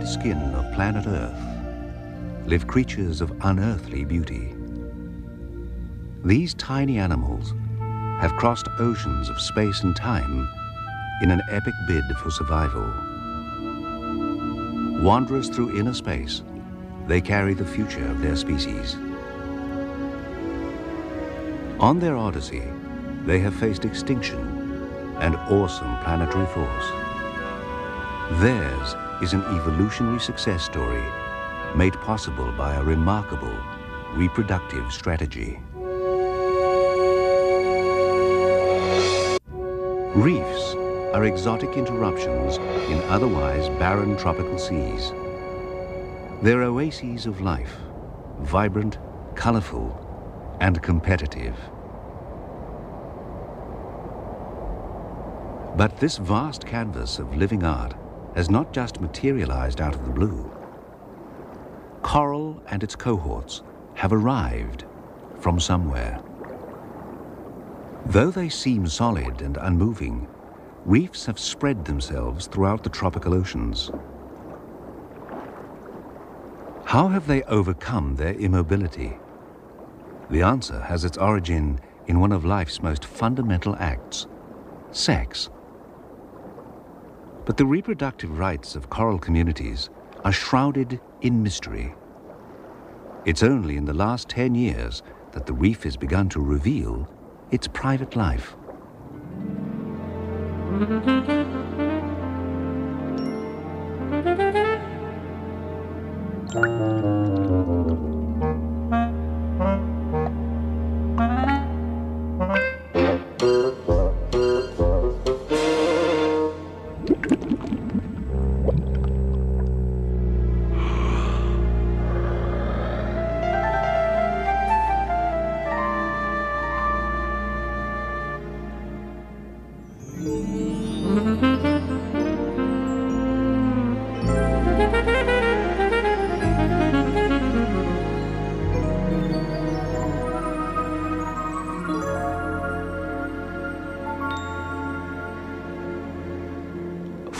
liquid skin of planet Earth live creatures of unearthly beauty. These tiny animals have crossed oceans of space and time in an epic bid for survival. Wanderers through inner space, they carry the future of their species. On their odyssey, they have faced extinction and awesome planetary force. Theirs is an evolutionary success story made possible by a remarkable reproductive strategy. Reefs are exotic interruptions in otherwise barren tropical seas. They're oases of life, vibrant, colorful, and competitive. But this vast canvas of living art has not just materialized out of the blue. Coral and its cohorts have arrived from somewhere. Though they seem solid and unmoving, reefs have spread themselves throughout the tropical oceans. How have they overcome their immobility? The answer has its origin in one of life's most fundamental acts, sex. But the reproductive rights of coral communities are shrouded in mystery. It's only in the last 10 years that the reef has begun to reveal its private life.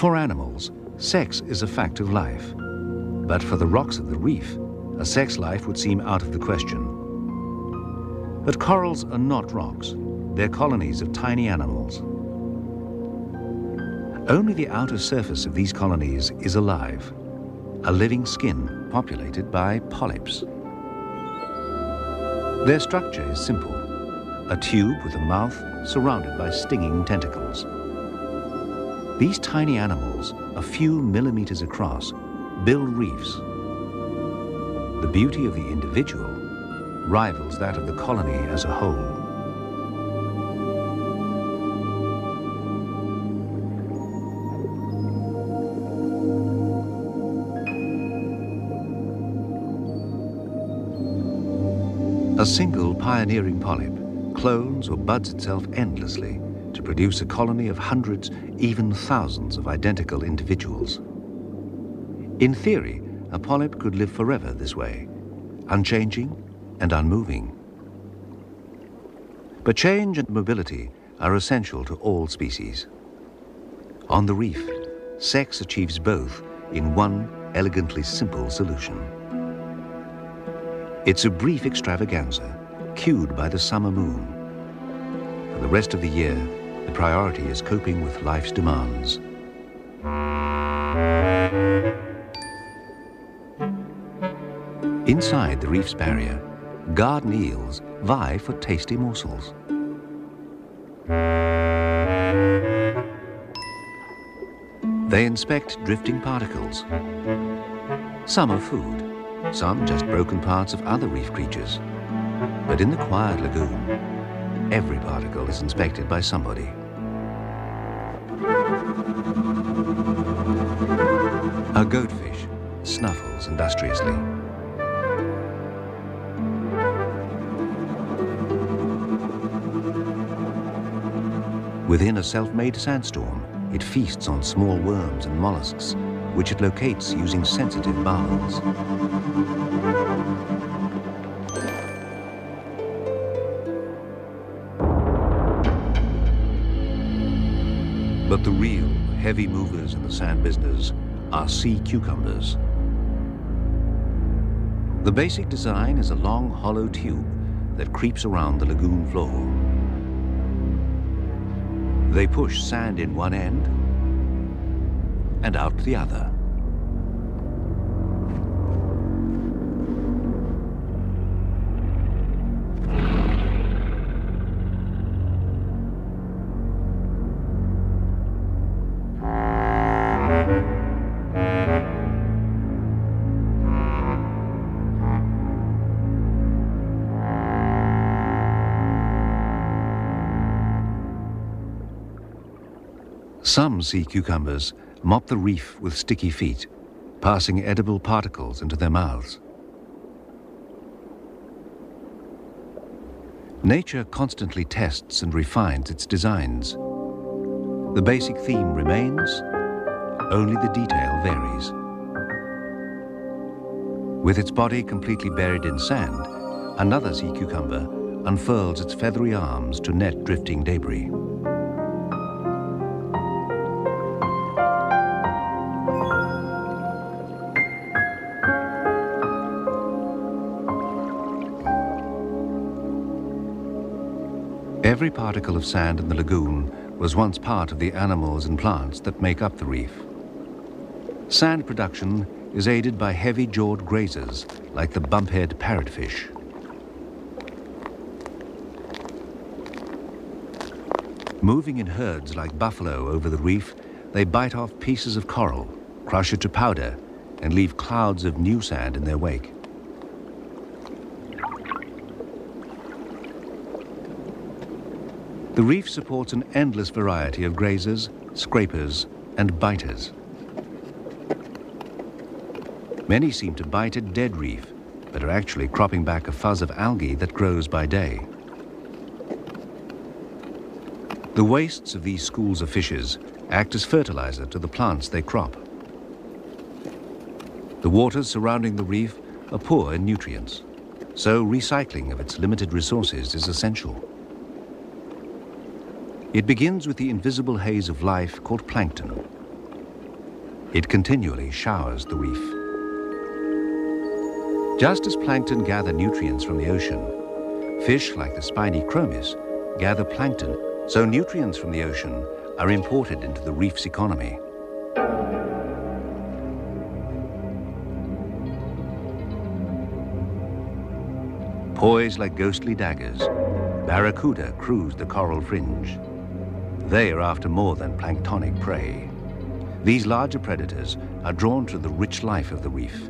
For animals, sex is a fact of life. But for the rocks of the reef, a sex life would seem out of the question. But corals are not rocks. They're colonies of tiny animals. Only the outer surface of these colonies is alive, a living skin populated by polyps. Their structure is simple, a tube with a mouth surrounded by stinging tentacles. These tiny animals, a few millimeters across, build reefs. The beauty of the individual rivals that of the colony as a whole. A single pioneering polyp clones or buds itself endlessly to produce a colony of hundreds, even thousands of identical individuals. In theory, a polyp could live forever this way, unchanging and unmoving. But change and mobility are essential to all species. On the reef, sex achieves both in one elegantly simple solution. It's a brief extravaganza, cued by the summer moon. For the rest of the year, the priority is coping with life's demands. Inside the reef's barrier, garden eels vie for tasty morsels. They inspect drifting particles. Some are food, some just broken parts of other reef creatures. But in the quiet lagoon, every particle is inspected by somebody. A goatfish snuffles industriously. Within a self-made sandstorm, it feasts on small worms and mollusks, which it locates using sensitive barbels. But the real heavy movers in the sand business are sea cucumbers. The basic design is a long hollow tube that creeps around the lagoon floor. They push sand in one end and out the other. Some sea cucumbers mop the reef with sticky feet, passing edible particles into their mouths. Nature constantly tests and refines its designs. The basic theme remains, only the detail varies. With its body completely buried in sand, another sea cucumber unfurls its feathery arms to net drifting debris. Every particle of sand in the lagoon was once part of the animals and plants that make up the reef. Sand production is aided by heavy-jawed grazers like the bumphead parrotfish. Moving in herds like buffalo over the reef, they bite off pieces of coral, crush it to powder, and leave clouds of new sand in their wake. The reef supports an endless variety of grazers, scrapers, and biters. Many seem to bite a dead reef, but are actually cropping back a fuzz of algae that grows by day. The wastes of these schools of fishes act as fertilizer to the plants they crop. The waters surrounding the reef are poor in nutrients, so recycling of its limited resources is essential. It begins with the invisible haze of life called plankton. It continually showers the reef. Just as plankton gather nutrients from the ocean, fish like the spiny chromis gather plankton, so nutrients from the ocean are imported into the reef's economy. Poised like ghostly daggers, barracuda cruise the coral fringe. They are after more than planktonic prey. These larger predators are drawn to the rich life of the reef.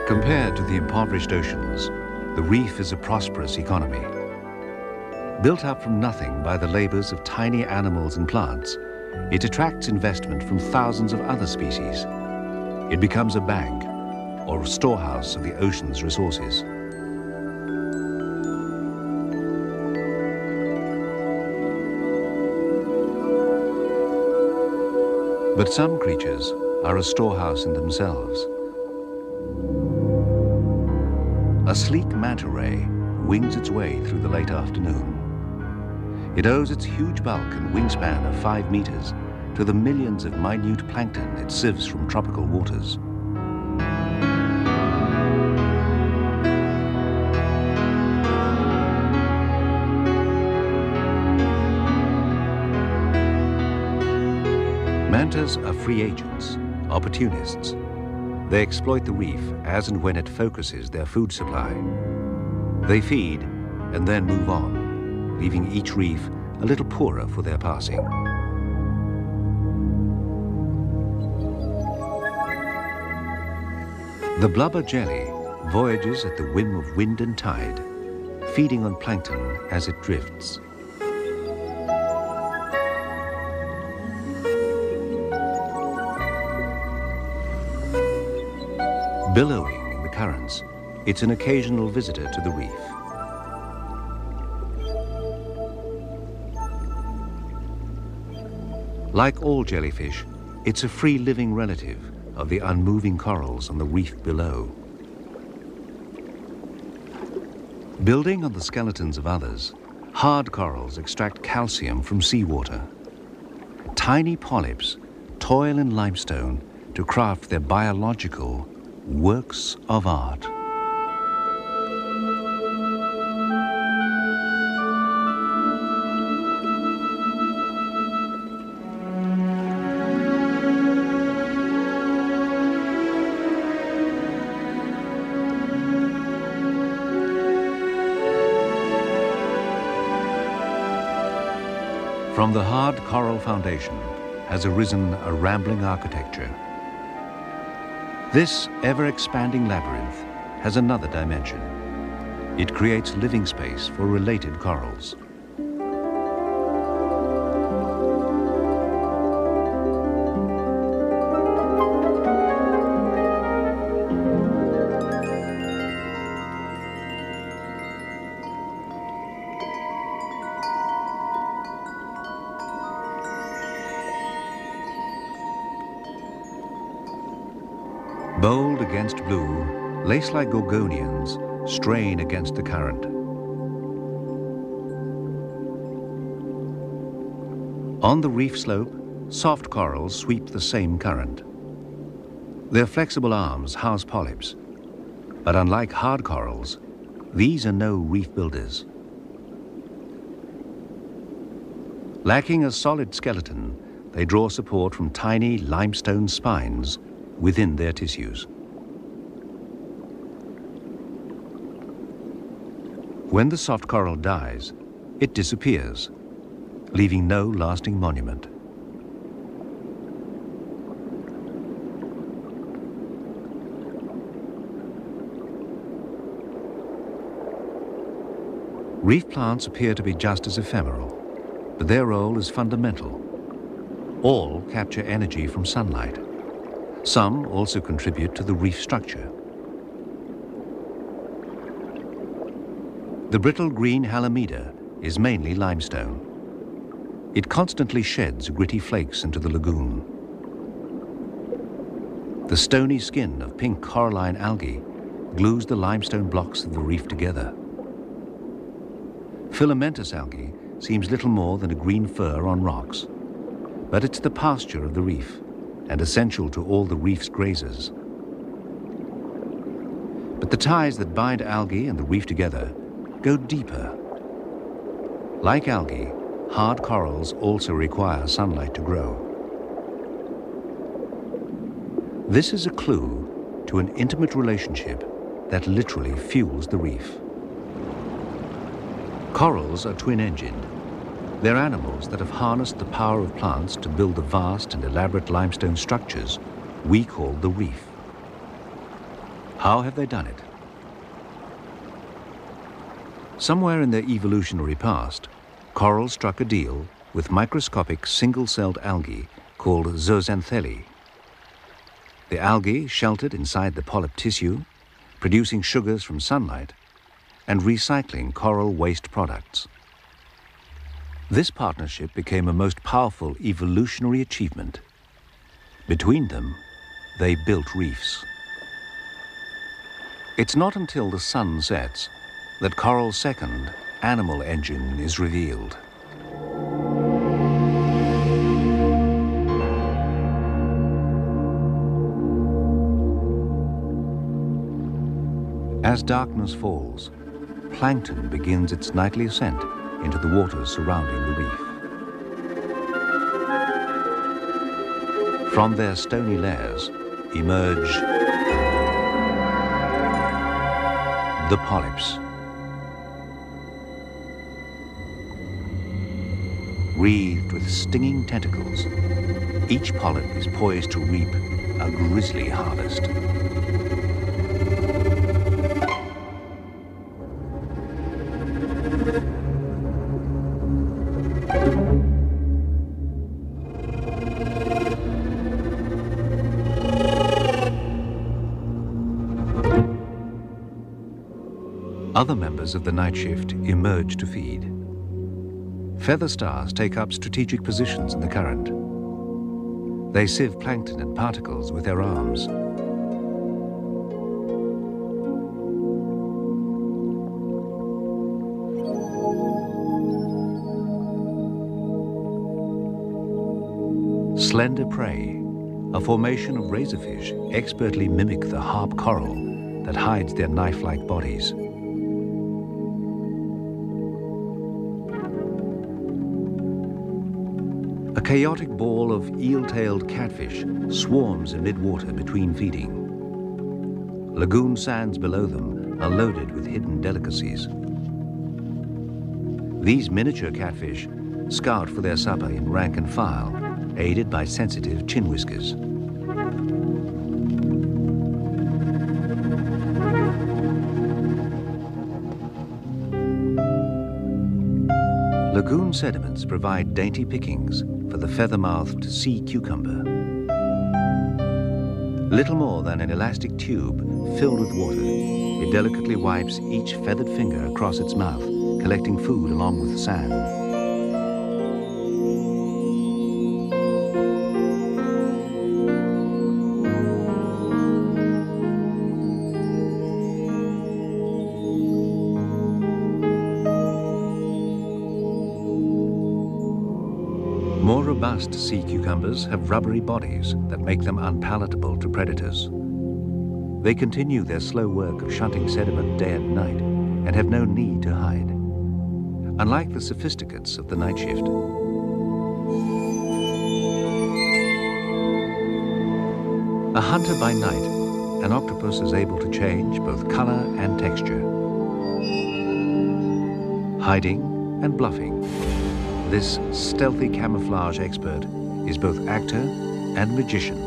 Compared to the impoverished oceans, the reef is a prosperous economy. Built up from nothing by the labors of tiny animals and plants, it attracts investment from thousands of other species. It becomes a bank or a storehouse of the ocean's resources. But some creatures are a storehouse in themselves. A sleek manta ray wings its way through the late afternoon. It owes its huge bulk and wingspan of 5 meters to the millions of minute plankton it sieves from tropical waters. Mantas are free agents, opportunists. They exploit the reef as and when it focuses their food supply. They feed and then move on, leaving each reef a little poorer for their passing. The blubber jelly voyages at the whim of wind and tide, feeding on plankton as it drifts. Billowing in the currents, it's an occasional visitor to the reef. Like all jellyfish, it's a free-living relative of the unmoving corals on the reef below. Building on the skeletons of others, hard corals extract calcium from seawater. Tiny polyps toil in limestone to craft their biological works of art. From the hard coral foundation has arisen a rambling architecture. This ever-expanding labyrinth has another dimension. It creates living space for related corals. Bold against blue, lace-like gorgonians strain against the current. On the reef slope, soft corals sweep the same current. Their flexible arms house polyps, but unlike hard corals, these are no reef builders. Lacking a solid skeleton, they draw support from tiny limestone spines within their tissues. When the soft coral dies, it disappears, leaving no lasting monument. Reef plants appear to be just as ephemeral, but their role is fundamental. All capture energy from sunlight. Some also contribute to the reef structure. The brittle green Halimeda is mainly limestone. It constantly sheds gritty flakes into the lagoon. The stony skin of pink coralline algae glues the limestone blocks of the reef together. Filamentous algae seems little more than a green fur on rocks, but it's the pasture of the reef and essential to all the reef's grazers. But the ties that bind algae and the reef together go deeper. Like algae, hard corals also require sunlight to grow. This is a clue to an intimate relationship that literally fuels the reef. Corals are twin-engined. They're animals that have harnessed the power of plants to build the vast and elaborate limestone structures we call the reef. How have they done it? Somewhere in their evolutionary past, corals struck a deal with microscopic single-celled algae called zooxanthellae. The algae sheltered inside the polyp tissue, producing sugars from sunlight and recycling coral waste products. This partnership became a most powerful evolutionary achievement. Between them, they built reefs. It's not until the sun sets that coral's second, animal engine is revealed. As darkness falls, plankton begins its nightly ascent into the waters surrounding the reef. From their stony lairs emerge the polyps. Wreathed with stinging tentacles, each polyp is poised to reap a grisly harvest. Other members of the night shift emerge to feed. Feather stars take up strategic positions in the current. They sieve plankton and particles with their arms. Slender prey, a formation of razorfish, expertly mimic the harp coral that hides their knife-like bodies. A chaotic ball of eel-tailed catfish swarms in mid-water between feeding. Lagoon sands below them are loaded with hidden delicacies. These miniature catfish scout for their supper in rank and file, aided by sensitive chin whiskers. Lagoon sediments provide dainty pickings for the feather-mouthed sea cucumber. Little more than an elastic tube filled with water, it delicately wipes each feathered finger across its mouth, collecting food along with sand. More robust sea cucumbers have rubbery bodies that make them unpalatable to predators. They continue their slow work of shunting sediment day and night and have no need to hide, unlike the sophisticates of the night shift. A hunter by night, an octopus is able to change both color and texture. Hiding and bluffing, this stealthy camouflage expert is both actor and magician.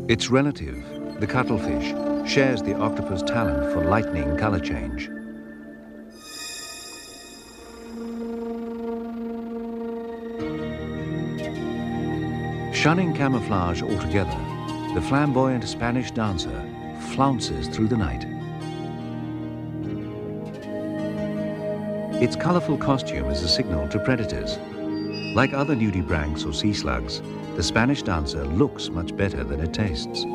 Its relative, the cuttlefish, shares the octopus' talent for lightning color change. Shunning camouflage altogether, the flamboyant Spanish dancer flounces through the night. Its colorful costume is a signal to predators. Like other nudibranchs or sea slugs, the Spanish dancer looks much better than it tastes.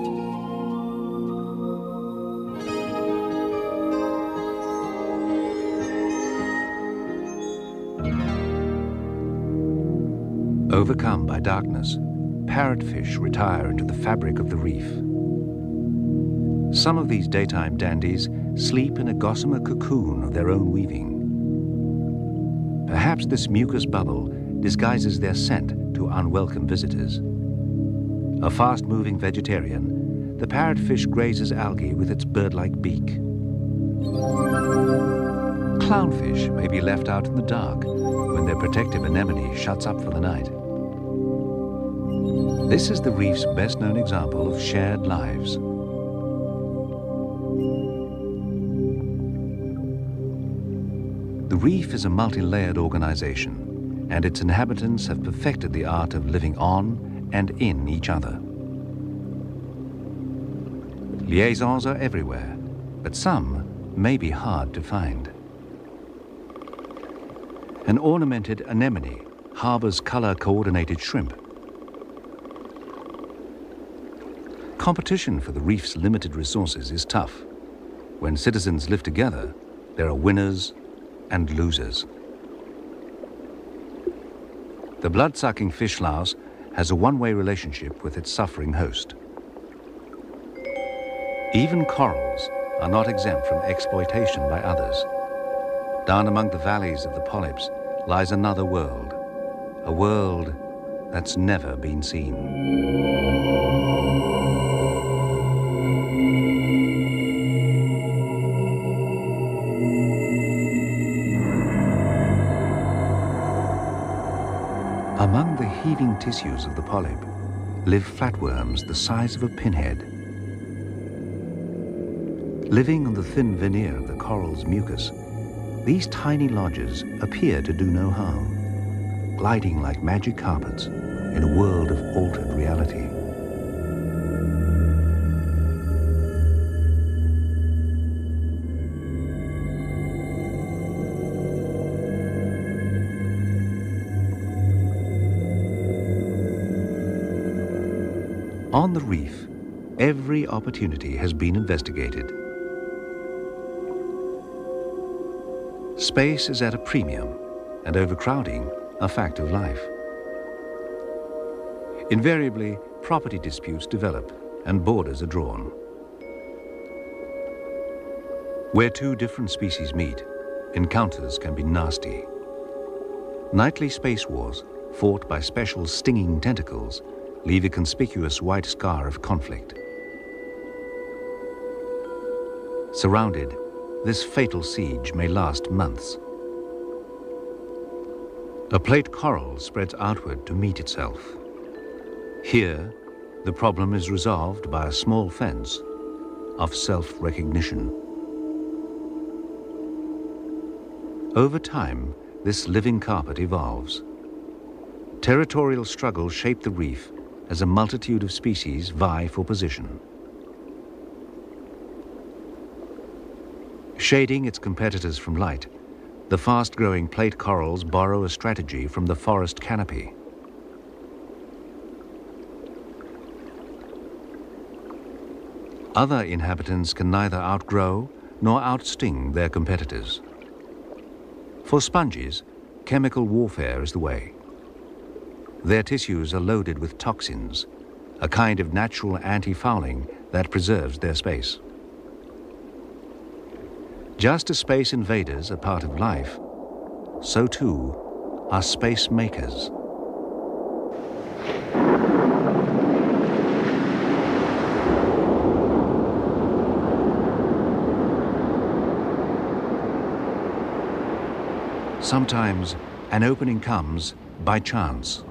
Overcome by darkness, parrotfish retire into the fabric of the reef. Some of these daytime dandies sleep in a gossamer cocoon of their own weaving. Perhaps this mucus bubble disguises their scent to unwelcome visitors. A fast-moving vegetarian, the parrotfish grazes algae with its bird-like beak. Clownfish may be left out in the dark when their protective anemone shuts up for the night. This is the reef's best-known example of shared lives. The reef is a multi-layered organization, and its inhabitants have perfected the art of living on and in each other. Liaisons are everywhere, but some may be hard to find. An ornamented anemone harbors color-coordinated shrimp. Competition for the reef's limited resources is tough. When citizens live together, there are winners and losers. The blood-sucking fish louse has a one-way relationship with its suffering host. Even corals are not exempt from exploitation by others. Down among the valleys of the polyps lies another world, a world that's never been seen. Among the heaving tissues of the polyp live flatworms the size of a pinhead. Living on the thin veneer of the coral's mucus, These tiny lodges appear to do no harm, gliding like magic carpets in a world of altered reality. On the reef, every opportunity has been investigated. Space is at a premium, and overcrowding a fact of life. Invariably, property disputes develop and borders are drawn. Where two different species meet, encounters can be nasty. Nightly space wars, fought by special stinging tentacles, leave a conspicuous white scar of conflict. Surrounded, this fatal siege may last months. A plate coral spreads outward to meet itself. Here, the problem is resolved by a small fence of self-recognition. Over time, this living carpet evolves. Territorial struggles shape the reef as a multitude of species vie for position. Shading its competitors from light, the fast-growing plate corals borrow a strategy from the forest canopy. Other inhabitants can neither outgrow nor outsting their competitors. For sponges, chemical warfare is the way. Their tissues are loaded with toxins, a kind of natural anti-fouling that preserves their space. Just as space invaders are part of life, so too are space makers. Sometimes an opening comes by chance.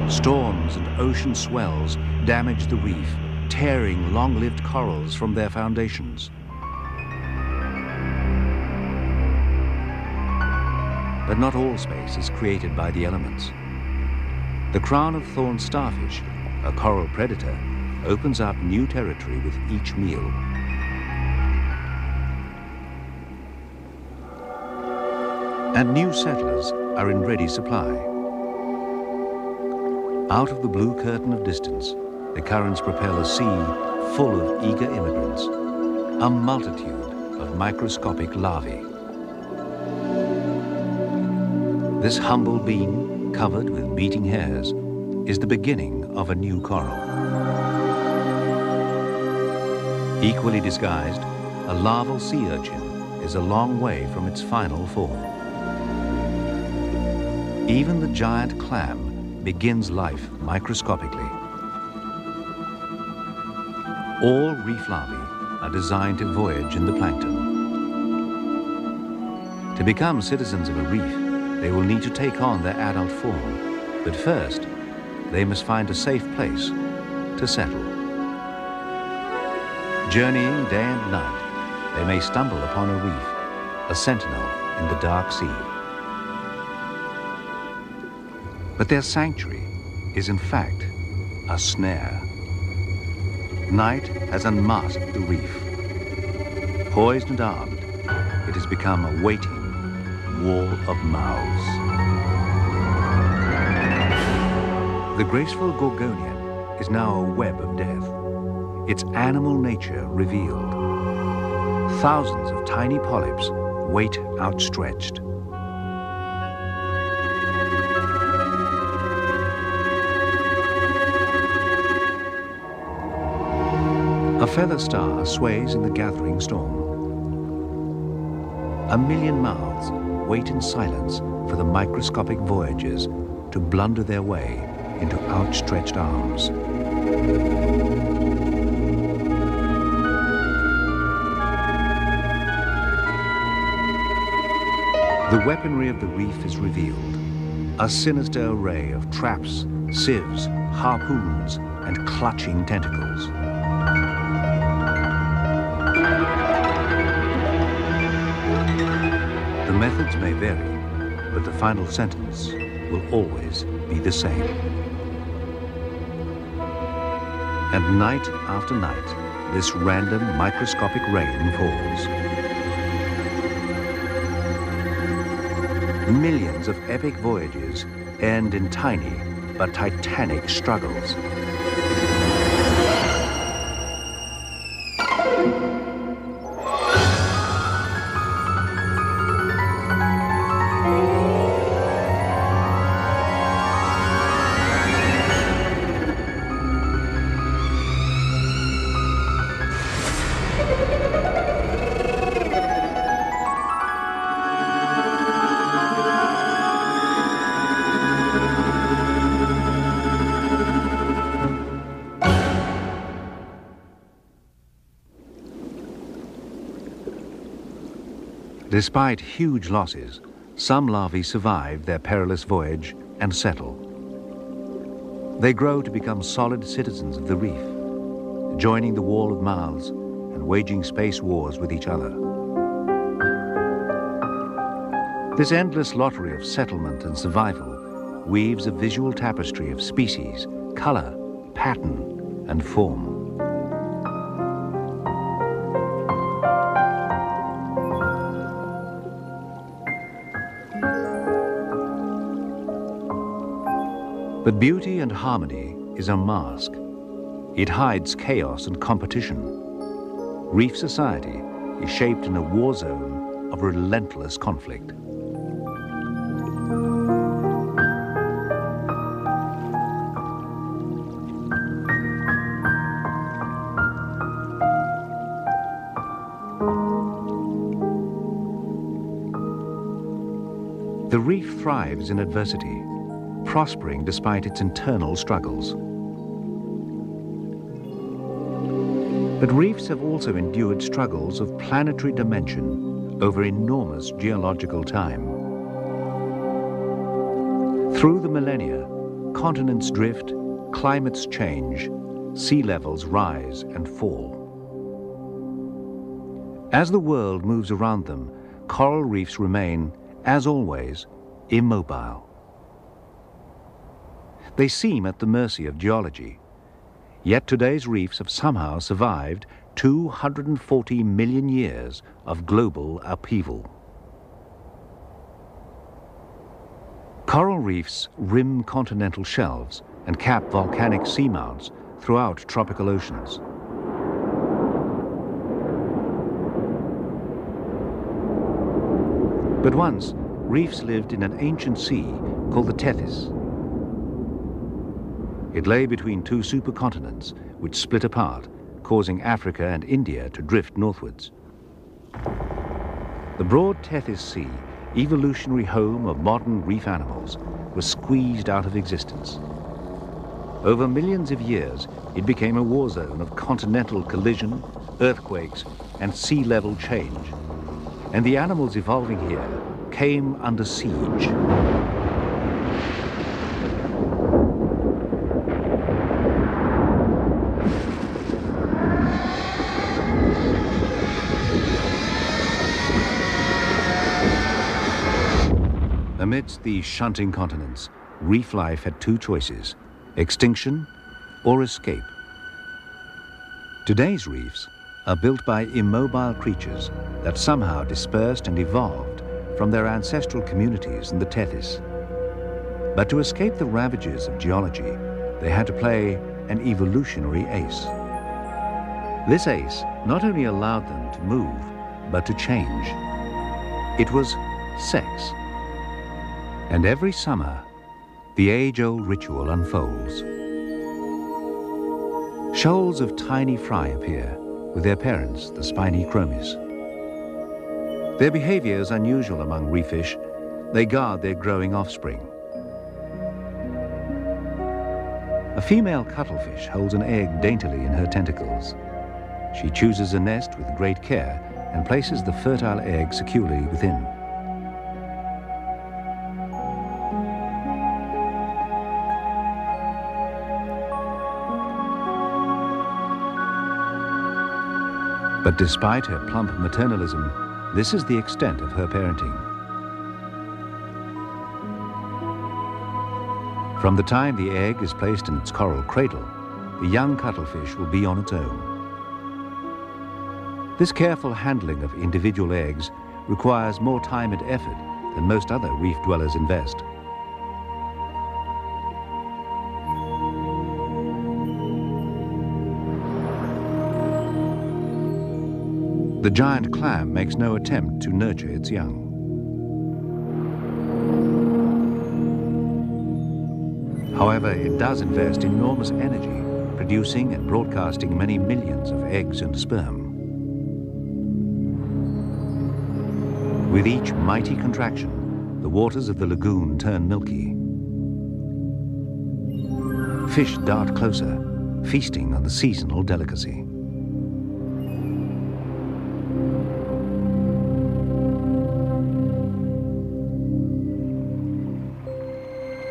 Storms and ocean swells damage the reef, tearing long-lived corals from their foundations. But not all space is created by the elements. The crown-of-thorn starfish, a coral predator, opens up new territory with each meal. And new settlers are in ready supply. Out of the blue curtain of distance, the currents propel a sea full of eager immigrants, a multitude of microscopic larvae. This humble being, covered with beating hairs, is the beginning of a new coral. Equally disguised, a larval sea urchin is a long way from its final form. Even the giant clam begins life microscopically. All reef larvae are designed to voyage in the plankton. To become citizens of a reef, they will need to take on their adult form, but first, they must find a safe place to settle. Journeying day and night, they may stumble upon a reef, a sentinel in the dark sea. But their sanctuary is in fact a snare. Night has unmasked the reef. Poised and armed, it has become a waiting wall of mouths. The graceful gorgonian is now a web of death, its animal nature revealed. Thousands of tiny polyps wait outstretched. A feather star sways in the gathering storm. A million mouths wait in silence for the microscopic voyagers to blunder their way into outstretched arms. The weaponry of the reef is revealed. A sinister array of traps, sieves, harpoons, and clutching tentacles. The methods may vary, but the final sentence will always be the same. And night after night, this random microscopic rain falls. Millions of epic voyages end in tiny but titanic struggles. Despite huge losses, some larvae survive their perilous voyage and settle. They grow to become solid citizens of the reef, joining the wall of mouths and waging space wars with each other. This endless lottery of settlement and survival weaves a visual tapestry of species, color, pattern, and form. But beauty and harmony is a mask. It hides chaos and competition. Reef society is shaped in a war zone of relentless conflict. The reef thrives in adversity, prospering despite its internal struggles. But reefs have also endured struggles of planetary dimension over enormous geological time. Through the millennia, continents drift, climates change, sea levels rise and fall. As the world moves around them, coral reefs remain, as always, immobile. They seem at the mercy of geology, yet today's reefs have somehow survived 240 million years of global upheaval. Coral reefs rim continental shelves and cap volcanic seamounts throughout tropical oceans. But once, reefs lived in an ancient sea called the Tethys. It lay between two supercontinents, which split apart, causing Africa and India to drift northwards. The broad Tethys Sea, evolutionary home of modern reef animals, was squeezed out of existence. Over millions of years, it became a war zone of continental collision, earthquakes, and sea level change. And the animals evolving here came under siege. Amidst these shunting continents, reef life had two choices: extinction or escape. Today's reefs are built by immobile creatures that somehow dispersed and evolved from their ancestral communities in the Tethys. But to escape the ravages of geology, they had to play an evolutionary ace. This ace not only allowed them to move, but to change. It was sex. And every summer, the age-old ritual unfolds. Shoals of tiny fry appear with their parents, the spiny chromis. Their behavior is unusual among reef fish. They guard their growing offspring. A female cuttlefish holds an egg daintily in her tentacles. She chooses a nest with great care and places the fertile egg securely within. But despite her plump maternalism, this is the extent of her parenting. From the time the egg is placed in its coral cradle, the young cuttlefish will be on its own. This careful handling of individual eggs requires more time and effort than most other reef dwellers invest. The giant clam makes no attempt to nurture its young. However, it does invest enormous energy producing and broadcasting many millions of eggs and sperm. With each mighty contraction, the waters of the lagoon turn milky. Fish dart closer, feasting on the seasonal delicacy.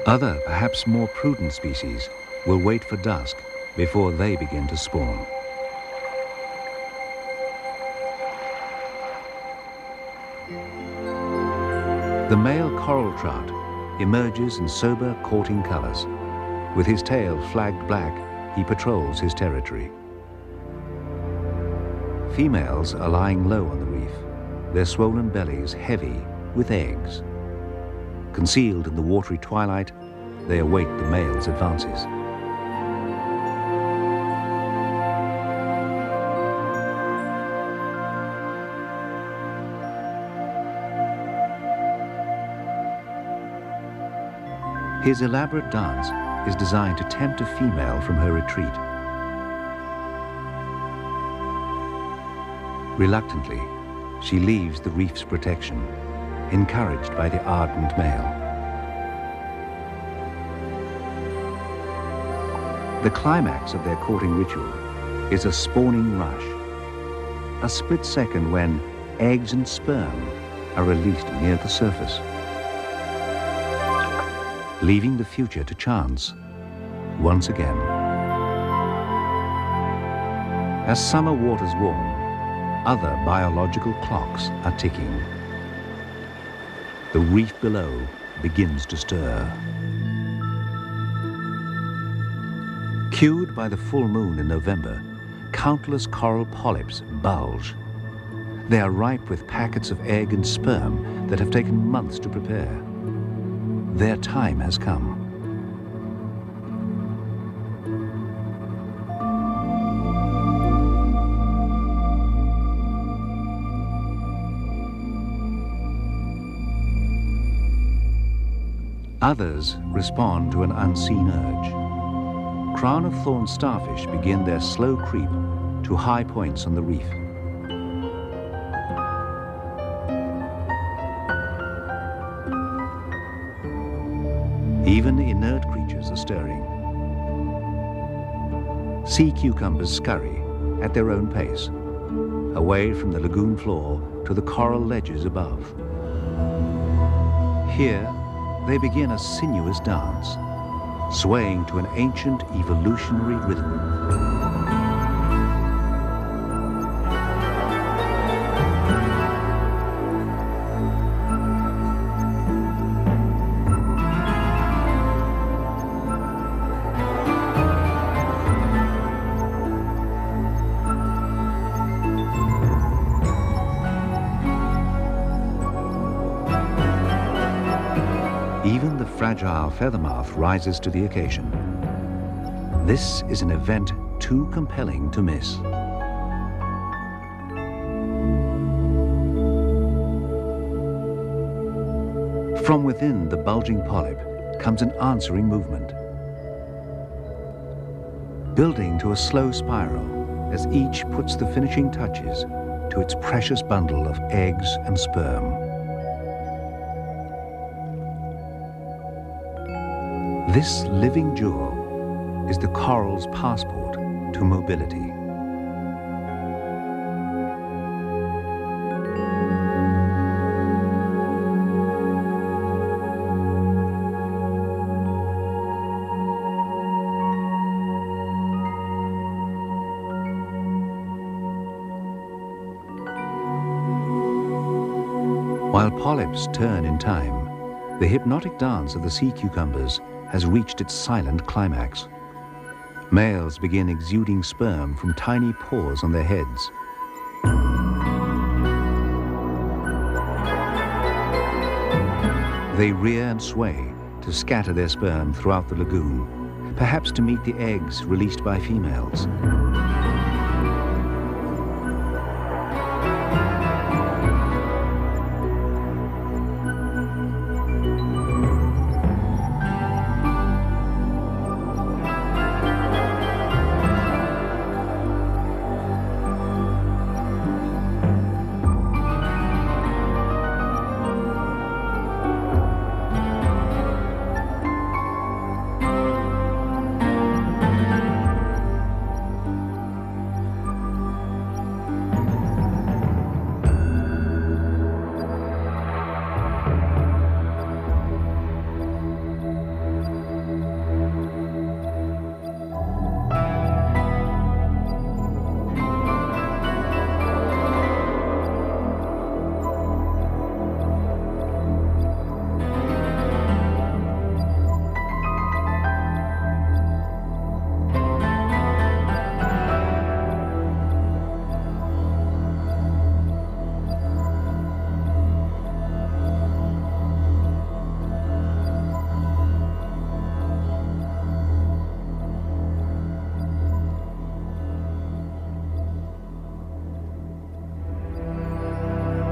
Other, perhaps more prudent species will wait for dusk before they begin to spawn. The male coral trout emerges in sober courting colors. With his tail flagged black, he patrols his territory. Females are lying low on the reef, their swollen bellies heavy with eggs. Concealed in the watery twilight, they await the male's advances. His elaborate dance is designed to tempt a female from her retreat. Reluctantly, she leaves the reef's protection, encouraged by the ardent male. The climax of their courting ritual is a spawning rush, a split second when eggs and sperm are released near the surface, leaving the future to chance once again. As summer waters warm, other biological clocks are ticking. The reef below begins to stir. Cued by the full moon in November, countless coral polyps bulge. They are ripe with packets of egg and sperm that have taken months to prepare. Their time has come. Others respond to an unseen urge. Crown-of-thorn starfish begin their slow creep to high points on the reef. Even inert creatures are stirring. Sea cucumbers scurry at their own pace, away from the lagoon floor to the coral ledges above. Here, they begin a sinuous dance, swaying to an ancient evolutionary rhythm. Even the fragile feathermouth rises to the occasion. This is an event too compelling to miss. From within the bulging polyp comes an answering movement, building to a slow spiral as each puts the finishing touches to its precious bundle of eggs and sperm. This living jewel is the coral's passport to mobility. While polyps turn in time, the hypnotic dance of the sea cucumbers has reached its silent climax. Males begin exuding sperm from tiny pores on their heads. They rear and sway to scatter their sperm throughout the lagoon, perhaps to meet the eggs released by females.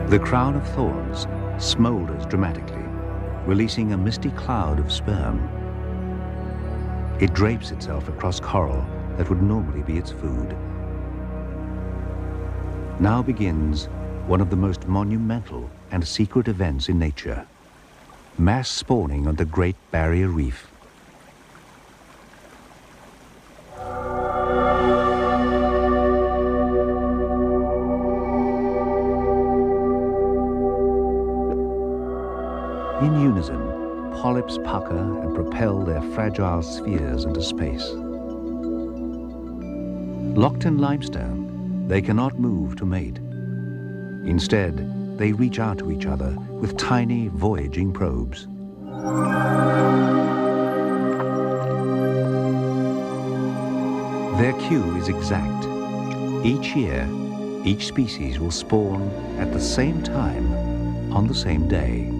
The crown of thorns smolders dramatically, releasing a misty cloud of sperm. It drapes itself across coral that would normally be its food. Now begins one of the most monumental and secret events in nature: mass spawning on the Great Barrier Reef. In unison, polyps pucker and propel their fragile spheres into space. Locked in limestone, they cannot move to mate. Instead, they reach out to each other with tiny, voyaging probes. Their cue is exact. Each year, each species will spawn at the same time on the same day.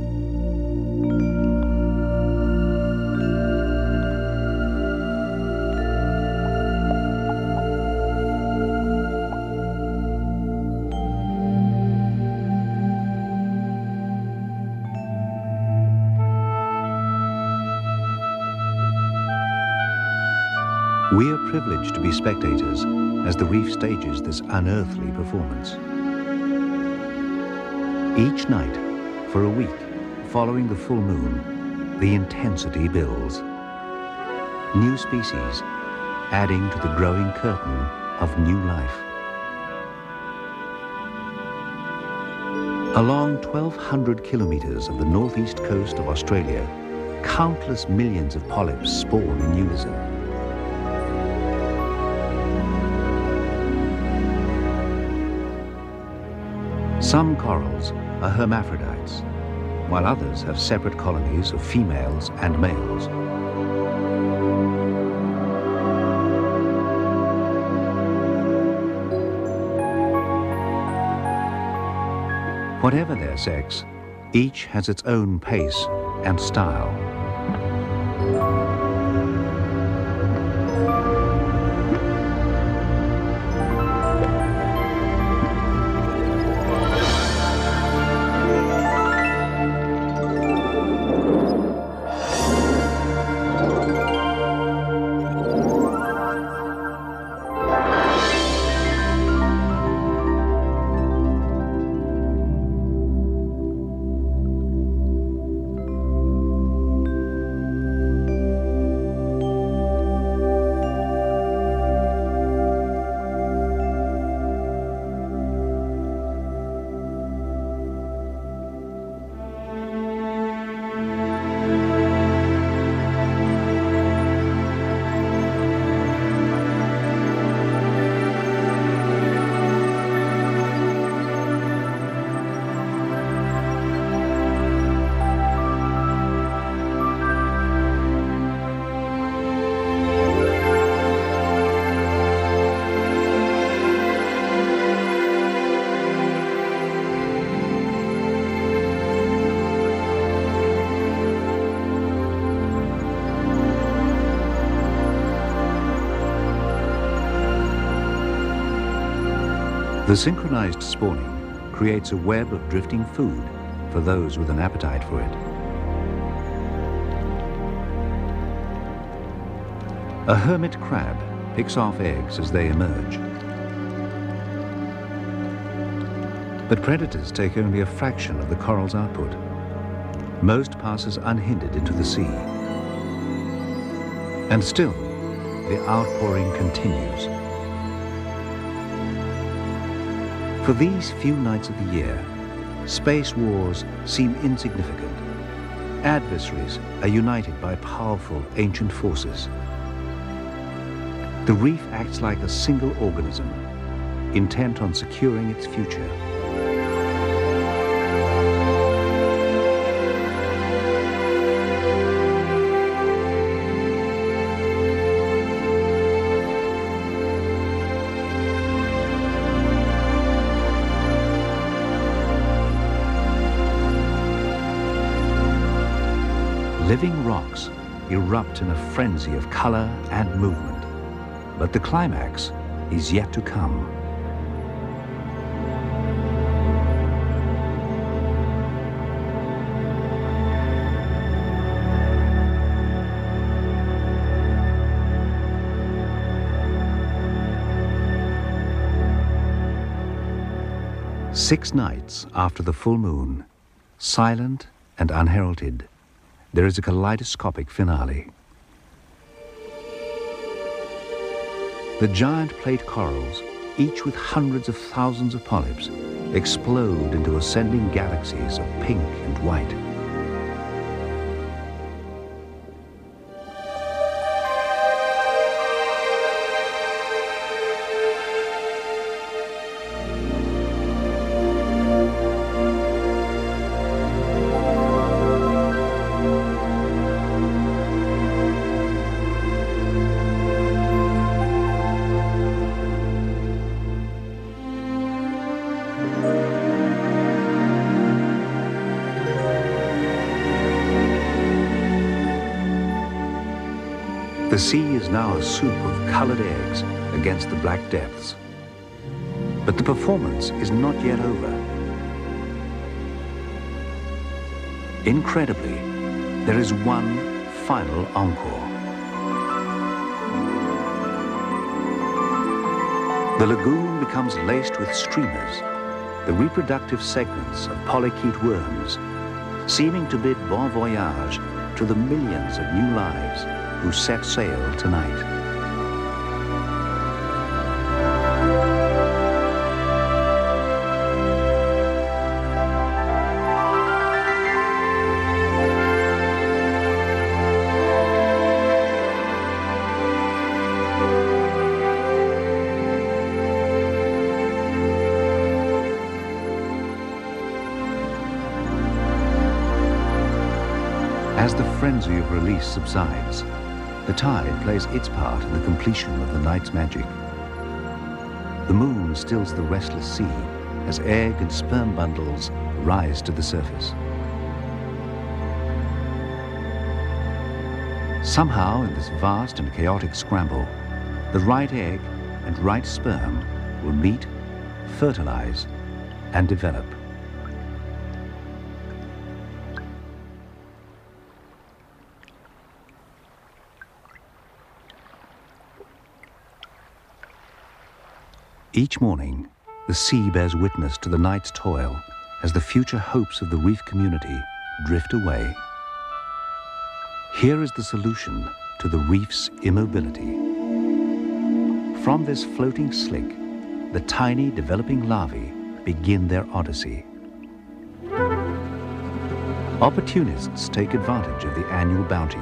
We are privileged to be spectators as the reef stages this unearthly performance. Each night, for a week, following the full moon, the intensity builds. New species adding to the growing curtain of new life. Along 1,200 kilometers of the northeast coast of Australia, countless millions of polyps spawn in unison. Some corals are hermaphrodites, while others have separate colonies of females and males. Whatever their sex, each has its own pace and style. The synchronized spawning creates a web of drifting food for those with an appetite for it. A hermit crab picks off eggs as they emerge. But predators take only a fraction of the coral's output. Most passes unhindered into the sea. And still, the outpouring continues. For these few nights of the year, space wars seem insignificant. Adversaries are united by powerful ancient forces. The reef acts like a single organism, intent on securing its future. Living rocks erupt in a frenzy of color and movement. But the climax is yet to come. Six nights after the full moon, silent and unheralded, there is a kaleidoscopic finale. The giant plate corals, each with hundreds of thousands of polyps, explode into ascending galaxies of pink and white. The sea is now a soup of colored eggs against the black depths. But the performance is not yet over. Incredibly, there is one final encore. The lagoon becomes laced with streamers, the reproductive segments of polychaete worms, seeming to bid bon voyage to the millions of new lives who set sail tonight. As the frenzy of release subsides, the tide plays its part in the completion of the night's magic. The moon stills the restless sea as egg and sperm bundles rise to the surface. Somehow, in this vast and chaotic scramble, the right egg and right sperm will meet, fertilize, and develop. Each morning, the sea bears witness to the night's toil as the future hopes of the reef community drift away. Here is the solution to the reef's immobility. From this floating slick, the tiny developing larvae begin their odyssey. Opportunists take advantage of the annual bounty,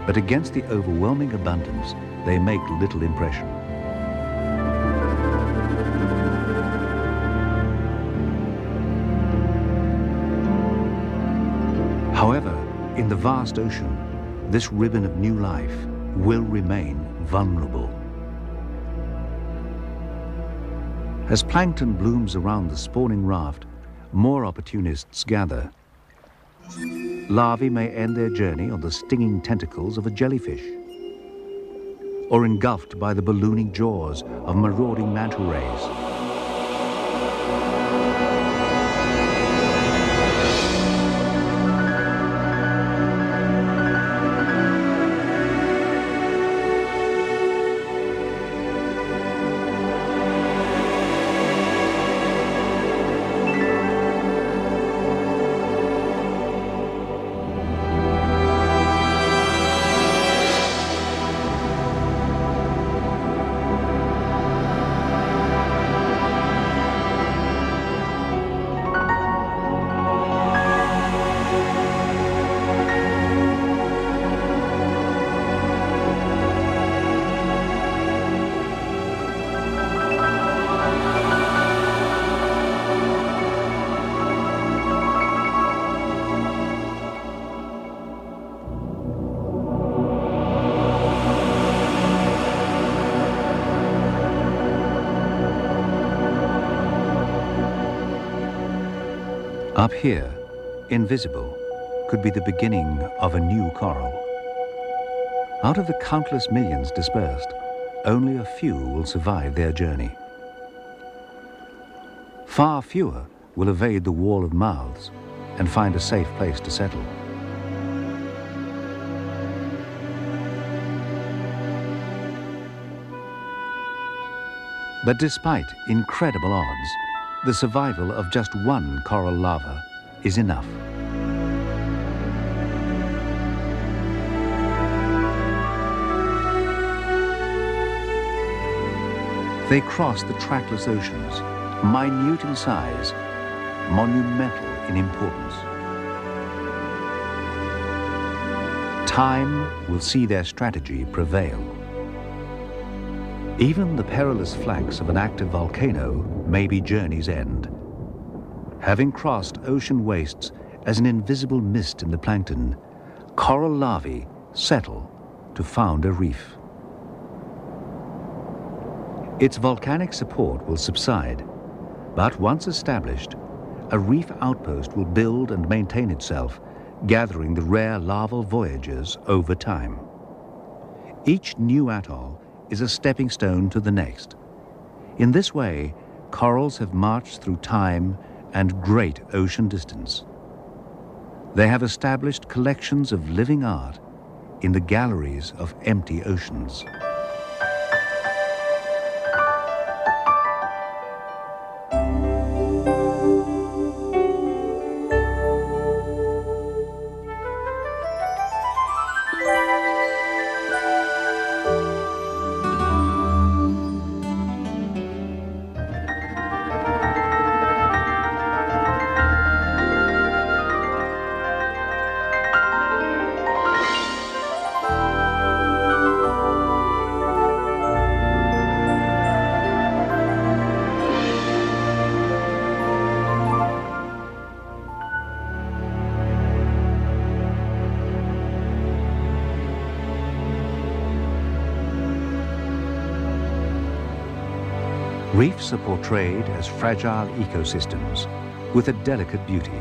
but against the overwhelming abundance, they make little impression. However, in the vast ocean, this ribbon of new life will remain vulnerable. As plankton blooms around the spawning raft, more opportunists gather. Larvae may end their journey on the stinging tentacles of a jellyfish, or engulfed by the ballooning jaws of marauding manta rays. Up here, invisible, could be the beginning of a new coral. Out of the countless millions dispersed, only a few will survive their journey. Far fewer will evade the wall of mouths and find a safe place to settle. But despite incredible odds, the survival of just one coral larva is enough. They cross the trackless oceans, minute in size, monumental in importance. Time will see their strategy prevail. Even the perilous flanks of an active volcano may be journey's end. Having crossed ocean wastes as an invisible mist in the plankton, coral larvae settle to found a reef. Its volcanic support will subside, but once established, a reef outpost will build and maintain itself, gathering the rare larval voyagers over time. Each new atoll is a stepping stone to the next. In this way, corals have marched through time and great ocean distance. They have established collections of living art in the galleries of empty oceans. Reefs are portrayed as fragile ecosystems with a delicate beauty.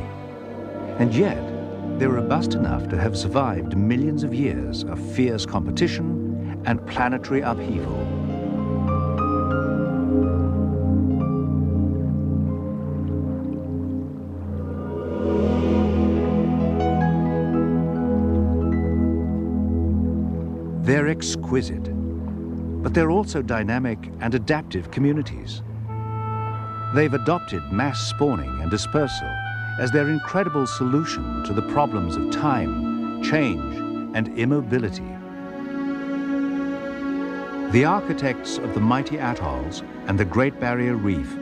And yet, they're robust enough to have survived millions of years of fierce competition and planetary upheaval. They're exquisite, but they're also dynamic and adaptive communities. They've adopted mass spawning and dispersal as their incredible solution to the problems of time, change, and immobility. The architects of the mighty atolls and the Great Barrier Reef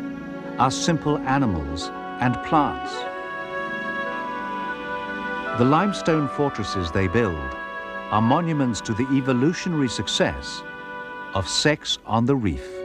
are simple animals and plants. The limestone fortresses they build are monuments to the evolutionary success of sex on the reef.